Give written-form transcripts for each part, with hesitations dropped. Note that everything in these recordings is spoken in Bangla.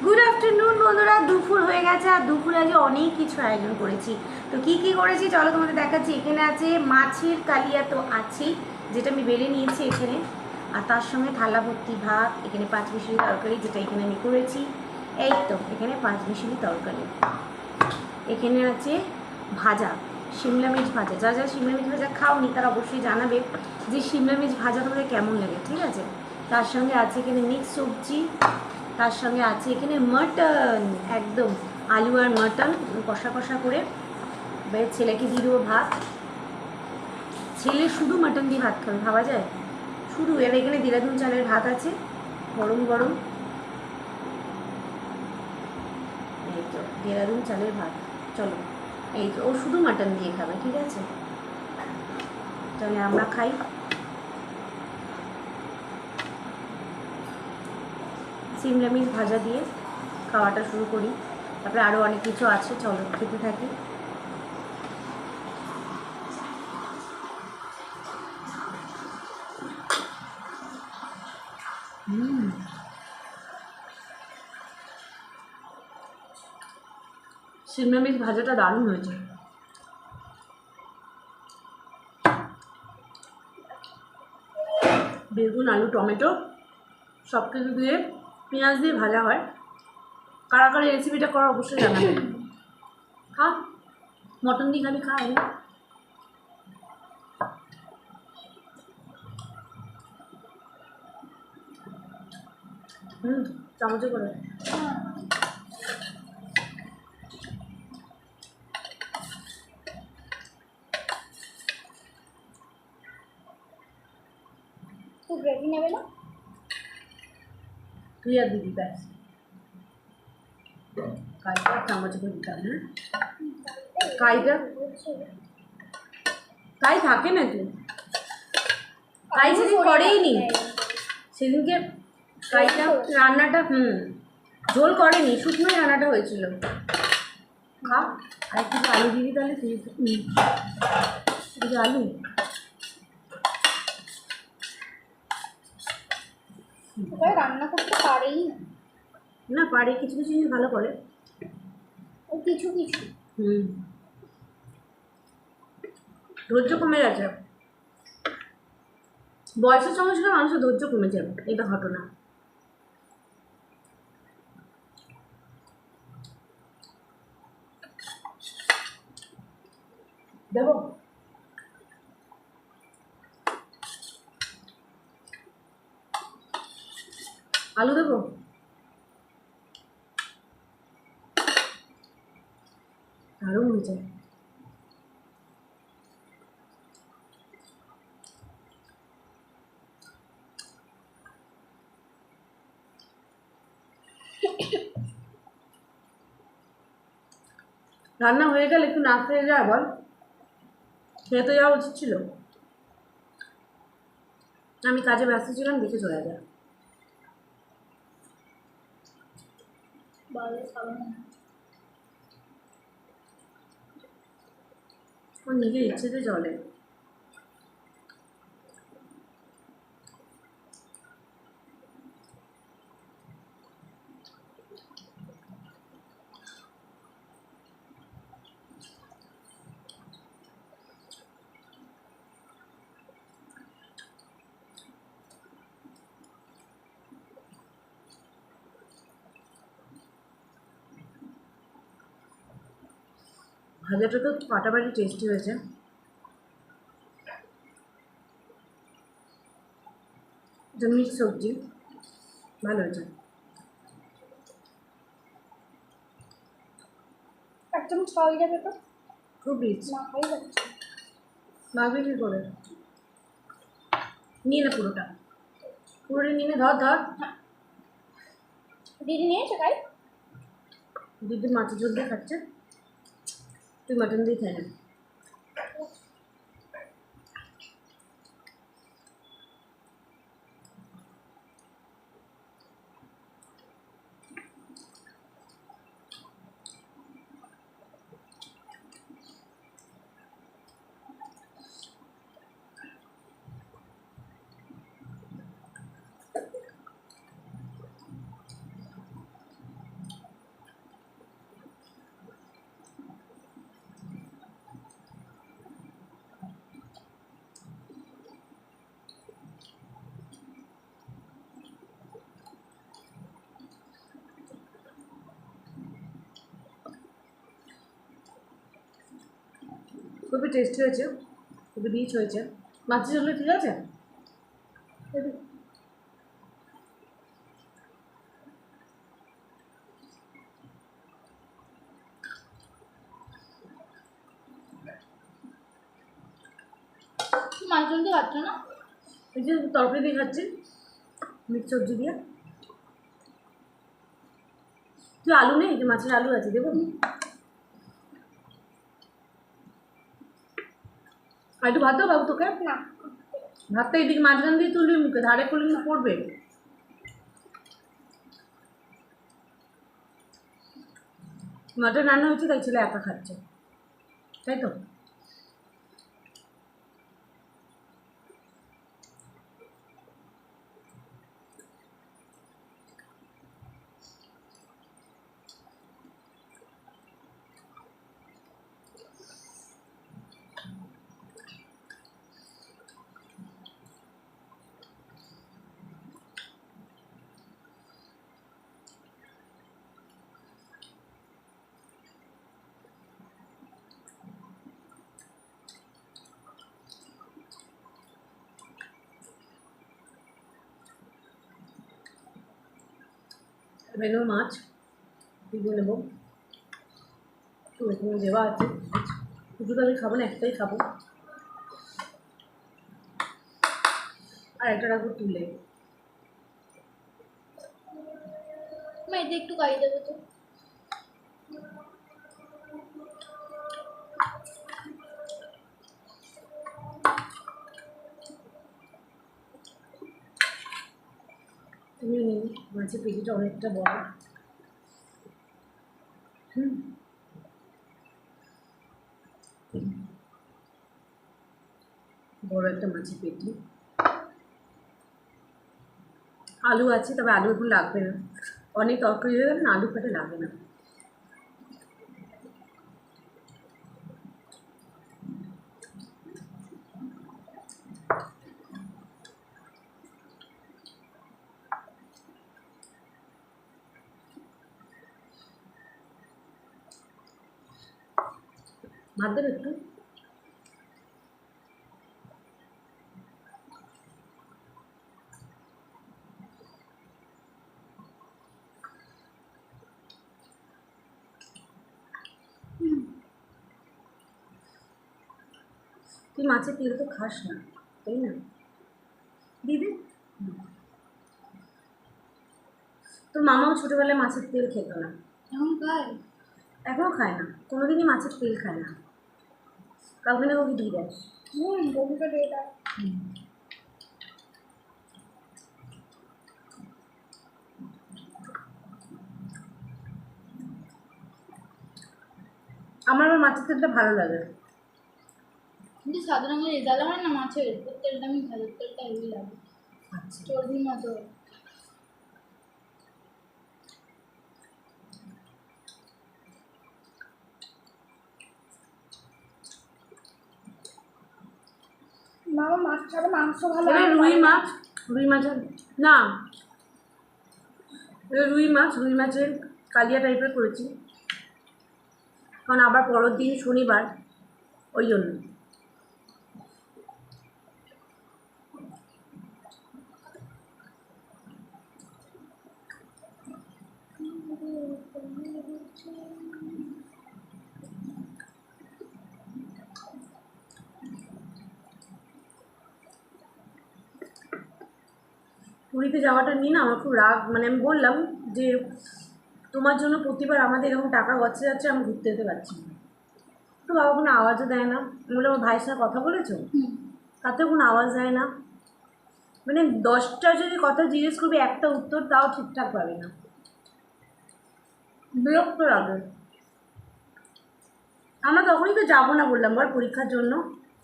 গুড আফটারনুন বন্ধুরা, দুপুর হয়ে গেছে আর দুপুরে আজ অনেক কিছু আয়োজন করেছি। তো কি কি করেছি চলো তোমাদের দেখাচ্ছি। এখানে আছে মাছের কালিয়া তো আছেই, যেটা আমি বেলে নিয়েছি এখানে, আর তার সঙ্গে থালা ভর্তি ভাত, এখানে পাঁচ মিশালি তরকারি যেটা এখানে আমি করেছি, এই তো এখানে পাঁচ মিশালি তরকারি। এখানে আছে ভাজা, শিমলা মির্চ ভাজা। যা যা শিমলা মির্চ ভাজা খাওনি তারা অবশ্যই জানাবে যে শিমলা মির্চ ভাজা তোমাদের কেমন লাগে, ঠিক আছে। তার সঙ্গে আছে এখানে মিক্স সবজি, তার সঙ্গে আছে এখানে মাটন, একদম আলু আর মাটন কষা কষা করে। এবার ছেলেকে দিয়ে দেবো ভাত, ছেলে শুধু মাটন দিয়ে ভাত খাবে, ভাবা যায় শুধু। এবার এখানে দেরাদুন চালের ভাত আছে গরম গরম, এই তো দেরাদুন চালের ভাত। চলো, এই তো ও শুধু মাটন দিয়ে খাবে, ঠিক আছে। তাহলে আমরা খাই। শিমলা মির্চ ভাজা দিয়ে খাওয়াটা শুরু করি, তারপরে আরও অনেক কিছু আছে, চলো খেতে থাকি। শিমলা মির্চ ভাজাটা দারুণ হয়েছে। বেগুন আলু টমেটো সব কিছু দিয়ে পেঁয়াজ দিয়ে ভাজা হয়। কারা কারা রেসিপিটা করা অবশ্যই জানাবে। খা, মটন দিয়ে খাবি, খা। চামচে করে। তো গ্রেভি নেবে না? তুই আর দিবি ব্যাস, কাইটা চামচ করে দিতাম। হ্যাঁ, কাইটা কাই থাকে নাকি? কাই সেদিন করেই নি, সেদিনকে কাইটা রান্নাটা ঝোল করেনি, শুকনোই রান্নাটা হয়েছিল। খা, আর একটু আলু দিবি তাহলে, তুই আলু ওখানে রান্না করতে পারেই না। না পারে, কিছু কিছু জিনিস ভালো করে। ও কিছু কিছু ধৈর্য কমে গেছে, বয়সের সঙ্গে সঙ্গে মানুষের ধৈর্য কমে যাবে, এটা ঘটনা। দেবো আলু, দেবো দারুণ হয়েছে। রান্না হয়ে গেলে একটু না খেয়ে যায় বল, খেয়ে তো যাওয়া উচিত ছিল। আমি কাজে ব্যস্ত ছিলাম, দেখে চলে যায়। ওর নিজের ইচ্ছেতে চলে। ভাজাটা তো ফাটাফাটি টেস্টি হয়েছে। এটা মিক্স সবজি, ভালো হয়েছে। এক চামচ খাওয়াই যাবে তো? খুব রিচ। না খাই যাচ্ছে। মাখবি কী করে? নিয়ে না পুরোটা, পুরোটা নিয়ে নে, ধর ধর। দিদি নিয়েছে তাই? দিদি মাছের ঝোল দিয়ে খাচ্ছে, তুই মাটন দিয়ে খাই না। খুবই টেস্টি হয়েছে, খুবই রিচ হয়েছে। মাছের জন্য ঠিক আছে। মাছ জলদি খাচ্ছ না? এই যে তরকারি দিয়ে খাচ্ছি, মিক্স সবজি দিয়ে। তুই আলু নেই, যে মাছের আলু আছে, দেবো? আর একটু ভাত দাও বাবু তোকে। না। ভাতটা এইদিকে মাঝখান দিয়ে তুলবি, মুখে ধারে করলে কিন্তু পড়বে। মাটন রান্না হচ্ছে, তাই ছেলে একা খাচ্ছে, তাই তো। এবার মাছ দিয়ে নেবো, তো এখানে দেওয়া আছে। দুটো আমি খাবো না, একটাই খাবো, আর একটা রাখবো তুলে। মা এতে একটু কারি দেবো তো। তুমি মাছের পেটিটা অনেকটা বড়। বড় একটা মাছের পেটি। আলু আছে, তবে আলু এখন লাগবে না, অনেক তরকারি হয়ে গেলে না, আলু খেতে লাগে না। ভাত দেবে একটু? তুই মাছের তেল তো খাস না, তাই না দিদি? তোর মামাও ছোটোবেলায় মাছের তেল খেত না, এখন খাই। এখনও খায় না, কোনোদিনই মাছের তেল খায় না, কাউকে না কাউকে দিয়ে দেয়। বমিটা দিয়ে দাও। আমার আবার মাছের তেলটা ভালো লাগে। কিন্তু সাদা রঙের রেজাল্ট হয় না মাছের, ওর তেলটা আমি খাই, ওর তেলটা হেভি লাগে, আচ্ছা, চর্বির মতো। মামা মাছ ছাড়া মাংস ভালো এবার রুই মাছ, রুই মাছের না, এবার রুই মাছের কালিয়া টাইপের করেছি, কারণ আবার পরের দিন শনিবার, ওই জন্য। পুরীতে যাওয়াটা নিয়ে না আমার খুব রাগ, মানে আমি বললাম যে তোমার জন্য প্রতিবার আমাদের এরকম টাকা গচ্ছে যাচ্ছে, আমি ঘুরতে যেতে পারছি না। তো বাবা কোনো আওয়াজও দেয় না, আমি বললাম আমার ভাইয়ের সাথে কথা বলেছো, তাতেও কোনো আওয়াজ দেয় না, মানে 10টা যদি কথা জিজ্ঞেস করবি একটা উত্তর তাও ঠিকঠাক পাবে না, বিরক্ত লাগে। আমরা তখনই তো যাবো না বললাম, বল পরীক্ষার জন্য,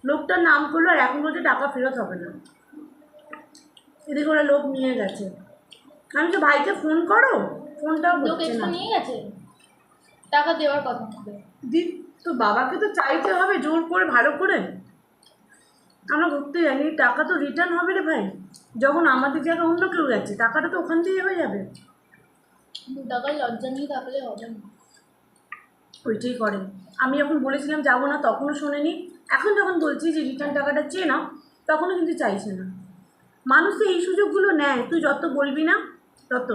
লোকটার নাম করলো আর এখন বলছে টাকা ফেরত হবে না, এদিকে ওরা লোক নিয়ে গেছে। আমি তো ভাইকে ফোন করো, ফোনটাও লোক করছে এক্সট্রা না। নিয়ে গেছে, টাকা দেওয়ার কথা হবে। দি, তো বাবাকে তো চাইতে হবে জোর করে, ভালো করে। আমরা ঘুরতে যাইনি, টাকা তো রিটার্ন হবে রে ভাই, যখন আমাদের জায়গায় অন্য কেউ গেছে টাকাটা তো ওখান থেকে হয়ে যাবে। টাকার লজ্জা নিয়ে থাকলে হবে না। ওইটাই করে। আমি যখন বলেছিলাম যাবো না তখনও শোনেনি, এখন যখন বলছি যে রিটার্ন টাকাটা চেয়ে নাও, তখনও কিন্তু চাইছে না। মানুষ তো এই সুযোগগুলো নেয়, তুই যত বলবি না তত।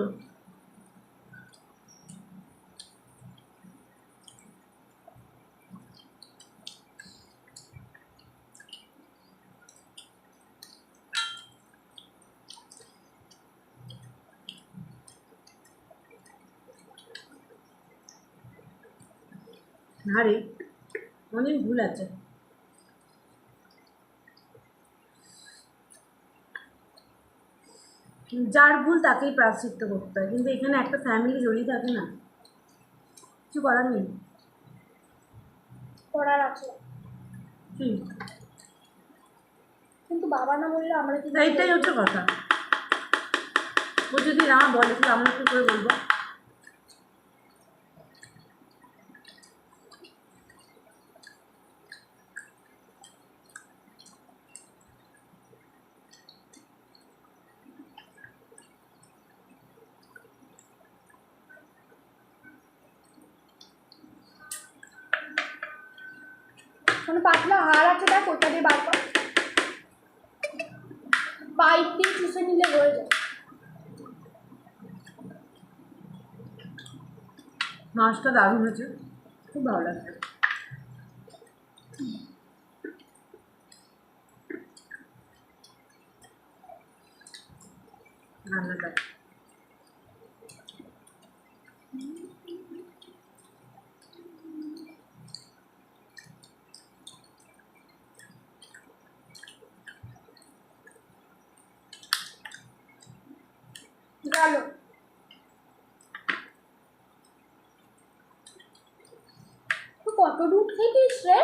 আরে অনেক ভুল আছে। যার ভুল তাকেই প্রায়শ্চিত্ত করতে হয়, কিন্তু এখানে একটা ফ্যামিলি জড়িয়ে থাকে না, কিছু করার নেই। করার আছে, কি কিন্তু বাবা না বললে আমরা কি এইটাই হচ্ছে কথা। ও যদি না বলে তাহলে আমরা কি করে বলবো? মানে পাতলা হাড় আছে, দেখ ওটা দিয়ে বার কর, পাইপ দিয়ে চুষে নিলে হয়ে যায়। মাছটা দারুণ হয়েছে, খুব ভালো লাগছে রান্নাটা। ভালো। তুই কত দুধ খেয়েছিস রে?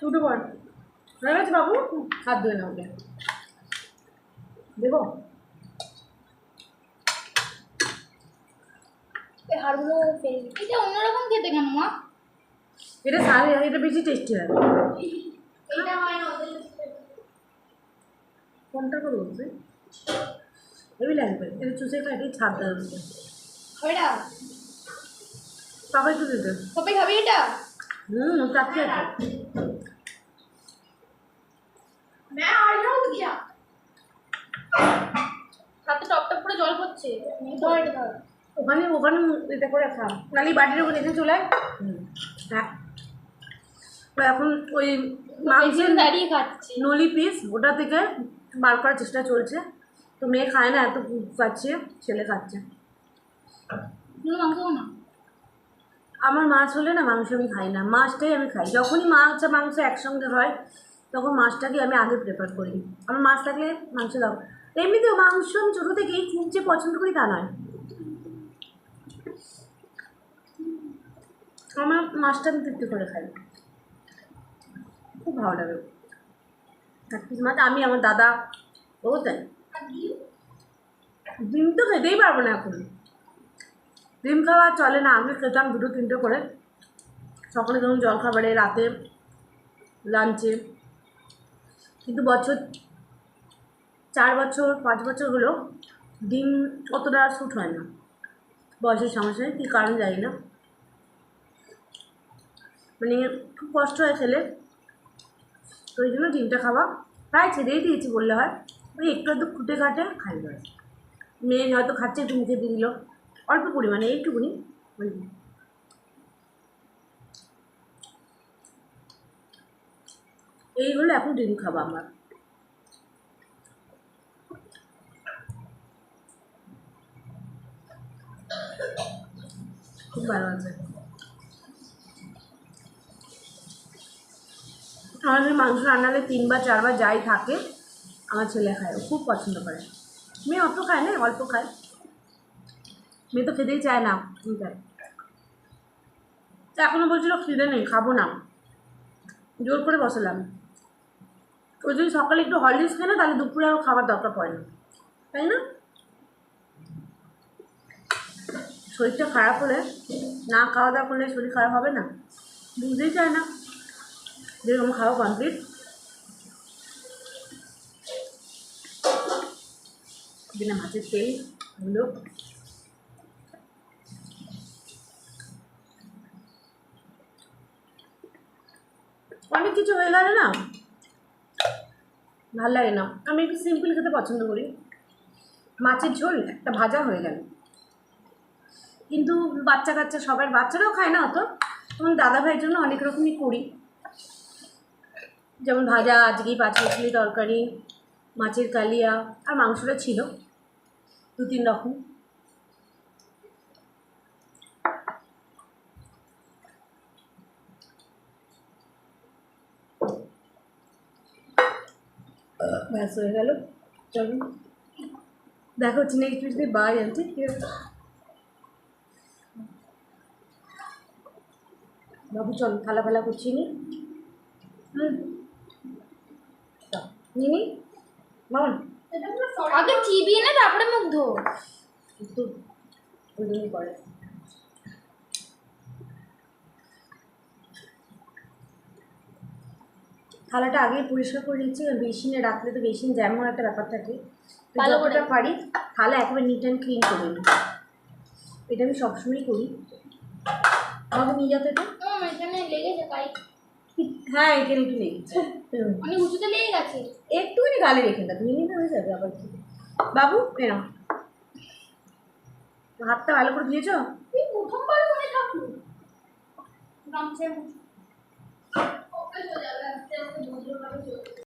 দুটো বল হয়ে গেছে বাবু, হাত ধুয়ে নাও ওকে। দেবো? এই হাড়গুলো ফেলে দিই। এটা অন্যরকম খেতে কেন মা? এটা সারে, এটা বেশি টেস্টি হয়। এটা হয় না ওদের। কোনটা করে বলছে হেভি লাগবে, এটা চুষে খাই, এটাই ছাদ দেওয়ার মধ্যে ওইটা সবাই তো দিতে। সবাই খাবি এটা? চাচ্ছি আছে। मैं आ रहा हूँ क्या? হাতে টপ টপ করে জল পড়ছে। ওখানে ওখানে এটা করে খা, নালি বাটির উপর রেখে চলে আয়। হ্যাঁ, তো এখন ওই মাংসের দাঁড়িয়ে খাচ্ছি। নলি পিস ওটা থেকে বার করার চেষ্টা চলছে। তো মেয়ে খায় না, এত খাচ্ছে, ছেলে খাচ্ছে। মাংস না, আমার মাছ হলে না মাংস আমি খাই না, মাছটাই আমি খাই। যখনই মাছ আর মাংস একসঙ্গে হয় তখন মাছটাকে আমি আগে প্রেফার করি। আমার মাছ থাকলে মাংস দাও। এমনিতেও মাংস আমি ছোটো থেকেই খুব যে পছন্দ করি তা নয়, আমার মাছটা আমি তৃপ্তি করে খাই, খুব ভালো লাগে। এক পিস মাছ আমি, আমার দাদা, ও তাই। ডিম তো খেতেই পারবো না এখন, ডিম খাওয়া চলে না। আগে খেতাম দুটো তিনটে করে, সকালে যখন জলখাবারে, রাতে, লাঞ্চে। কিন্তু বছর 4 বছর 5 বছর হলো ডিম অতটা শ্যুট হয় না, বয়সের সমস্যায় কী কারণ জানি না, মানে খুব কষ্ট হয় খেলে। তো ওই জন্য ডিমটা খাওয়া প্রায় ছেড়েই দিয়েছি বললে হয়। ওই একটু একটু খুঁটে খাটে খাই করে। মেয়ে হয়তো খাচ্ছে, একটু মুখে দিয়ে দিল অল্প পরিমাণে, এইটুকুনি। এই হলো এখন ডিম খাওয়া আমার। খুব ভালো আছে। আমাদের মাংস রান্নালে 3 বা 4 বার যাই থাকে আমার ছেলে খায়, ও খুব পছন্দ করে। মেয়ে অত খায় না, অল্প খায়। মেয়ে তো খেতেই চায় না, খায়। তো এখনও বলছিল খিদে নেই, খাবো না, জোর করে বসালাম। ও যদি সকালে একটু হরলিক্স খায় না, তাহলে দুপুরে আরও খাবার দরকার পড়ে না, তাই না? শরীরটা খারাপ হলে না খাওয়া দাওয়া করলে শরীর খারাপ হবে না, বুঝতেই চায় না। যেরকম খাওয়া কমপ্লিট, বিনা মাছের তেল হলো অনেক কিছু হয়ে গেলে না ভাল লাগে না। আমি একটু সিম্পল খেতে পছন্দ করি। মাছের ঝোল একটা ভাজা হয়ে গেল, কিন্তু বাচ্চা কাচ্চা সবার, বাচ্চারাও খায় না অত, এবং দাদা ভাইয়ের জন্য অনেক রকমই করি। যেমন ভাজা, আজকেই 5 মিশালি তরকারি, মাছের কালিয়া, আর মাংসটা ছিল 2-3 রকম। ব্যাস হয়ে গেল। চলো দেখো হচ্ছে নেক্সট যদি বাই আনছি, ঠিক আছে বাবু? চলো থালা ফালা করছি নি। নিনি মামন আগে চিবিয়ে না তারপরে মুখ ধো। একটু ওই জন্যই করে। থালাটা আগেই পরিষ্কার করে নিচ্ছি, কারণ বেসিনে রাখলে তো বেসিন জ্যাম হওয়ার একটা ব্যাপার থাকে। তো ভালো করে। যতটা পারি থালা একেবারে নিট অ্যান্ড ক্লিন করে নিই, এটা আমি সবসময়ই করি। আমাকে নিয়ে যেতে তো। এখানে লেগেছে তাই। হ্যাঁ এখানে একটু লেগেছে, অনেক উঁচুতে লেগে গেছে। একটুখানি গালে রেখে দাও, 2 মিনিট হয়ে যাবে আবার কি। বাবু এনো, হাতটা ভালো করে দিয়েছো? প্রথমবার মনে থাকলো গামছায় মুছে